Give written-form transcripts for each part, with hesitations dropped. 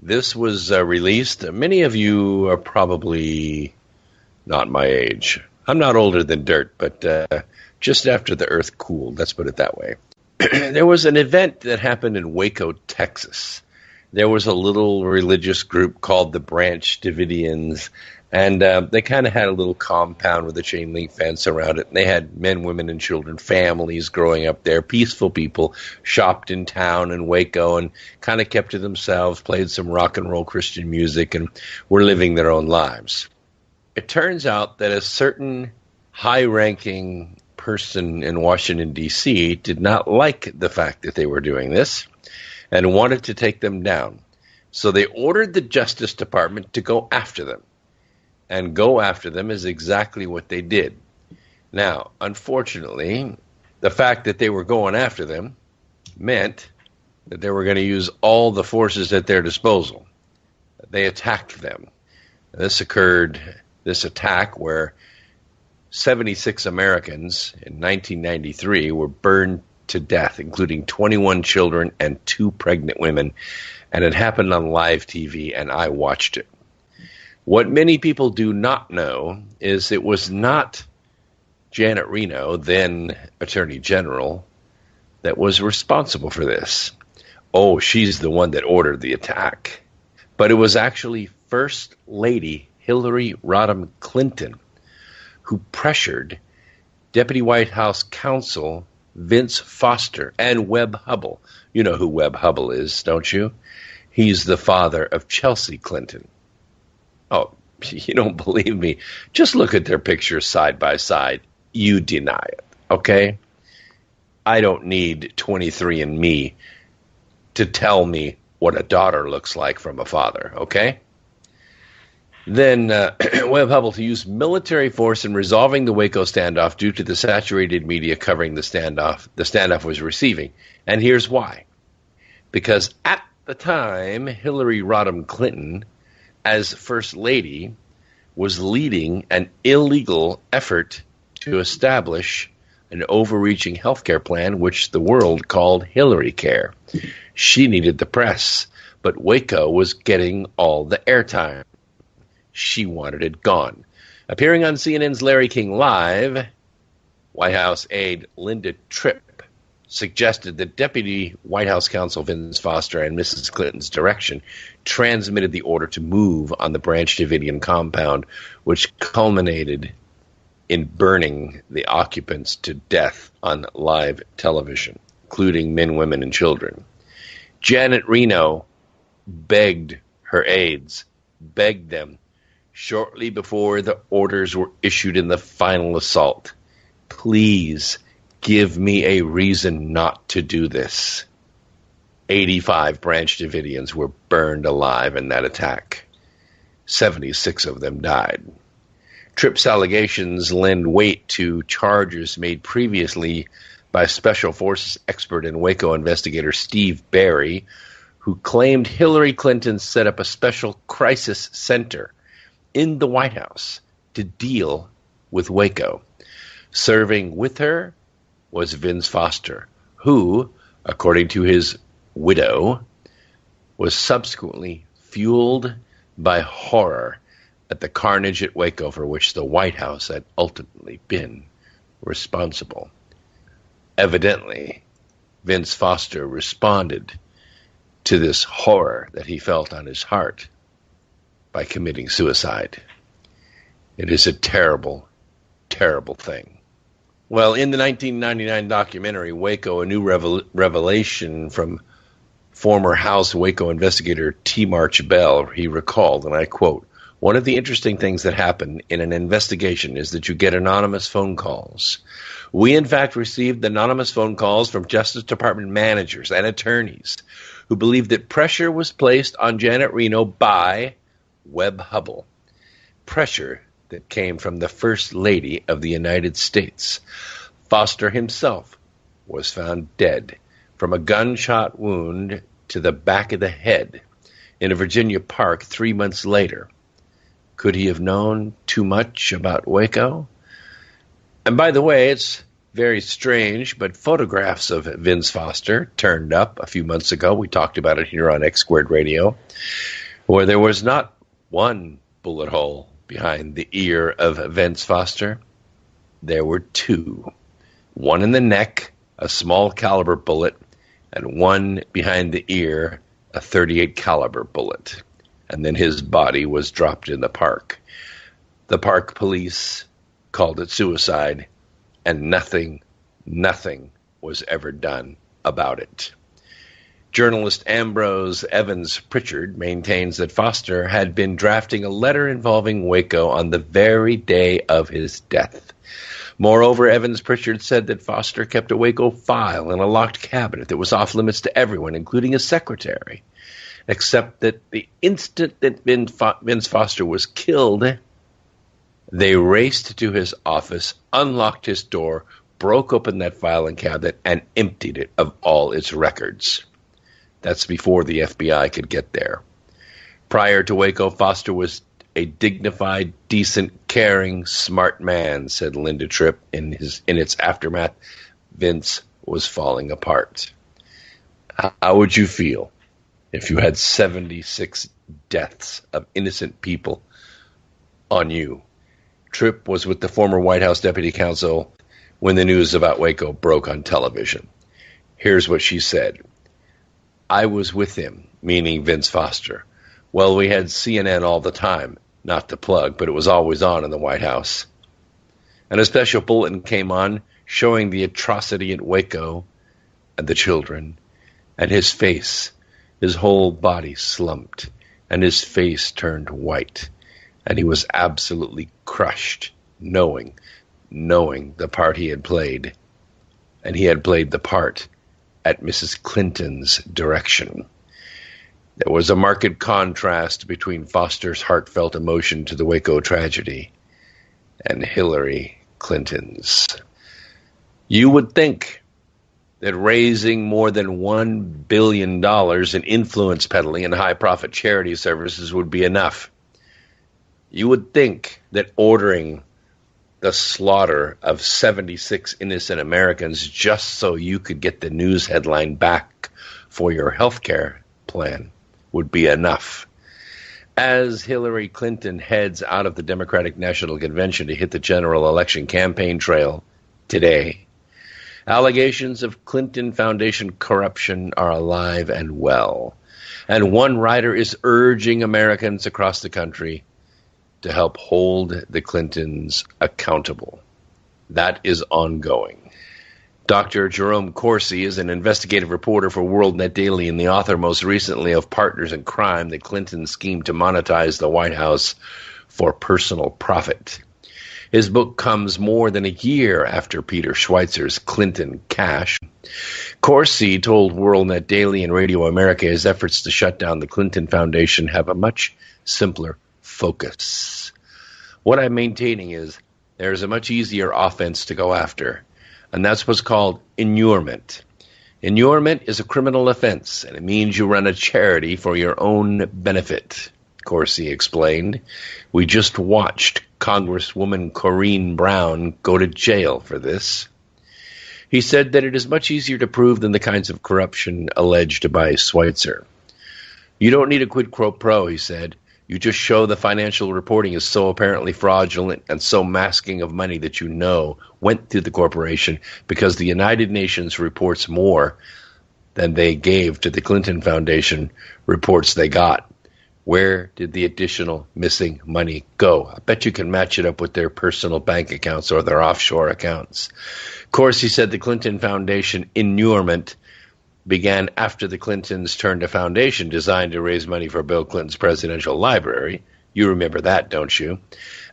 This was released. Many of you are probably not my age. I'm not older than dirt, but just after the earth cooled, let's put it that way. There was an event that happened in Waco, Texas. There was a little religious group called the Branch Davidians, and they kind of had a little compound with a chain link fence around it. And they had men, women, and children, families growing up there, peaceful people, shopped in town in Waco and kind of kept to themselves, played some rock and roll Christian music, and were living their own lives. It turns out that a certain high-ranking person in Washington, D.C. did not like the fact that they were doing this and wanted to take them down. So they ordered the Justice Department to go after them. And go after them is exactly what they did. Now, unfortunately, the fact that they were going after them meant that they were going to use all the forces at their disposal. They attacked them. This attack where 76 Americans in 1993 were burned to death, including 21 children and 2 pregnant women, and it happened on live TV, and I watched it. What many people do not know is it was not Janet Reno, then Attorney General, that was responsible for this. Oh, she's the one that ordered the attack. But it was actually First Lady Hillary Rodham Clinton who pressured Deputy White House counsel Vince Foster and Webb Hubbell. You know who Webb Hubbell is, don't you? He's the father of Chelsea Clinton. Oh, you don't believe me? Just look at their pictures side by side. You deny it, okay? I don't need 23andMe to tell me what a daughter looks like from a father, okay? Then Webb Hubbell to use military force in resolving the Waco standoff due to the saturated media covering the standoff was receiving. And here's why. Because at the time, Hillary Rodham Clinton, as First Lady, was leading an illegal effort to establish an overreaching healthcare plan, which the world called Hillary Care. She needed the press, but Waco was getting all the airtime. She wanted it gone. Appearing on CNN's Larry King Live, White House aide Linda Tripp suggested that Deputy White House counsel Vince Foster and Mrs. Clinton's direction transmitted the order to move on the Branch Davidian compound, which culminated in burning the occupants to death on live television, including men, women, and children. Janet Reno begged her aides, begged them, shortly before the orders were issued in the final assault, please give me a reason not to do this. 85 Branch Davidians were burned alive in that attack. 76 of them died. Tripp's allegations lend weight to charges made previously by Special Forces expert and Waco investigator Steve Barry, who claimed Hillary Clinton set up a special crisis center in the White House to deal with Waco. Serving with her was Vince Foster, who, according to his widow, was subsequently fueled by horror at the carnage at Waco for which the White House had ultimately been responsible. Evidently, Vince Foster responded to this horror that he felt on his heart by committing suicide. It is a terrible, terrible thing. Well, in the 1999 documentary, Waco, A New Revelation, from former House Waco investigator T. March Bell, he recalled, and I quote, "One of the interesting things that happen in an investigation is that you get anonymous phone calls. We, in fact, received anonymous phone calls from Justice Department managers and attorneys who believed that pressure was placed on Janet Reno by Webb Hubbell. Pressure that came from the First Lady of the United States. Foster himself was found dead from a gunshot wound to the back of the head in a Virginia park 3 months later. Could he have known too much about Waco? And by the way, it's Very strange, but photographs of Vince Foster turned up a few months ago. We talked about it here on X Squared Radio, where there was not one bullet hole behind the ear of Vince Foster. There were two. One in the neck, a small caliber bullet, and one behind the ear, a .38 caliber bullet. And then his body was dropped in the park. The park police called it suicide, and nothing was ever done about it. Journalist Ambrose Evans Pritchard maintains that Foster had been drafting a letter involving Waco on the very day of his death. Moreover, Evans Pritchard said that Foster kept a Waco file in a locked cabinet that was off limits to everyone, including his secretary, except that the instant that Vince Foster was killed, they raced to his office, unlocked his door, broke open that filing cabinet, and emptied it of all its records. That's before the FBI could get there. Prior to Waco, Foster was a dignified, decent, caring, smart man, said Linda Tripp in its aftermath. Vince was falling apart. How would you feel if you had 76 deaths of innocent people on you? Tripp was with the former White House deputy counsel when the news about Waco broke on television. Here's what she said. I was with him, meaning Vince Foster. Well, we had CNN all the time, not to plug, but it was always on in the White House. And a special bulletin came on showing the atrocity at Waco and the children, and his face, his whole body slumped, and his face turned white. And he was absolutely crushed, knowing the part he had played. And he had played the part at Mrs. Clinton's direction. There was a marked contrast between Foster's heartfelt emotion to the Waco tragedy and Hillary Clinton's. You would think that raising more than $1 billion in influence peddling and high-profit charity services would be enough. You would think that ordering the slaughter of 76 innocent Americans just so you could get the news headline back for your health care plan would be enough. As Hillary Clinton heads out of the Democratic National Convention to hit the general election campaign trail today, allegations of Clinton Foundation corruption are alive and well. And one writer is urging Americans across the country to help hold the Clintons accountable. That is ongoing. Dr. Jerome Corsi is an investigative reporter for WorldNet Daily and the author most recently of Partners in Crime, the Clinton scheme to monetize the White House for personal profit. His book comes more than a year after Peter Schweizer's Clinton Cash. Corsi told WorldNet Daily and Radio America his efforts to shut down the Clinton Foundation have a much simpler focus. What I'm maintaining is there's a much easier offense to go after, and that's what's called inurement. Inurement is a criminal offense, and it means you run a charity for your own benefit, Corsi explained. We just watched Congresswoman Corrine Brown go to jail for this. He said that it is much easier to prove than the kinds of corruption alleged by Schweitzer. You don't need a quid pro quo, he said. You just show the financial reporting is so apparently fraudulent and so masking of money that you know went through the corporation because the United Nations reports more than they gave to the Clinton Foundation reports they got. Where did the additional missing money go? I bet you can match it up with their personal bank accounts or their offshore accounts. Of course, he said the Clinton Foundation inurement began after the Clintons turned a foundation designed to raise money for Bill Clinton's presidential library. You remember that, don't you?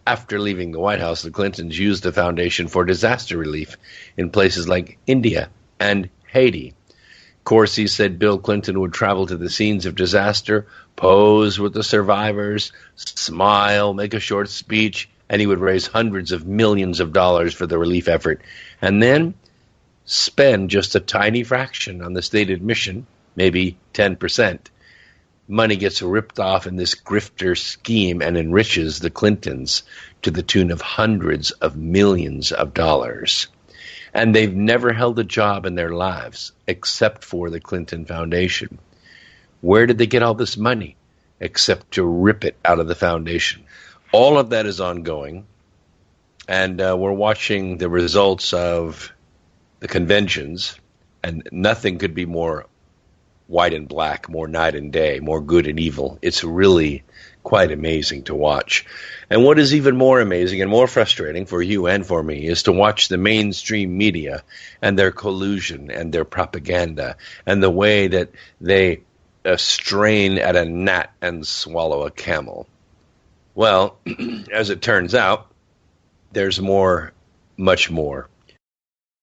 After leaving the White House, the Clintons used the foundation for disaster relief in places like India and Haiti. Corsi said Bill Clinton would travel to the scenes of disaster, pose with the survivors, smile, make a short speech, and he would raise hundreds of millions of dollars for the relief effort. And then spend just a tiny fraction on the stated mission, maybe 10%. Money gets ripped off in this grifter scheme and enriches the Clintons to the tune of hundreds of millions of dollars. And they've never held a job in their lives except for the Clinton Foundation. Where did they get all this money except to rip it out of the foundation? All of that is ongoing, and we're watching the results of the conventions, and nothing could be more white and black, more night and day, more good and evil. It's really quite amazing to watch. And what is even more amazing and more frustrating for you and for me is to watch the mainstream media and their collusion and their propaganda and the way that they strain at a gnat and swallow a camel. Well, as it turns out, there's more, much more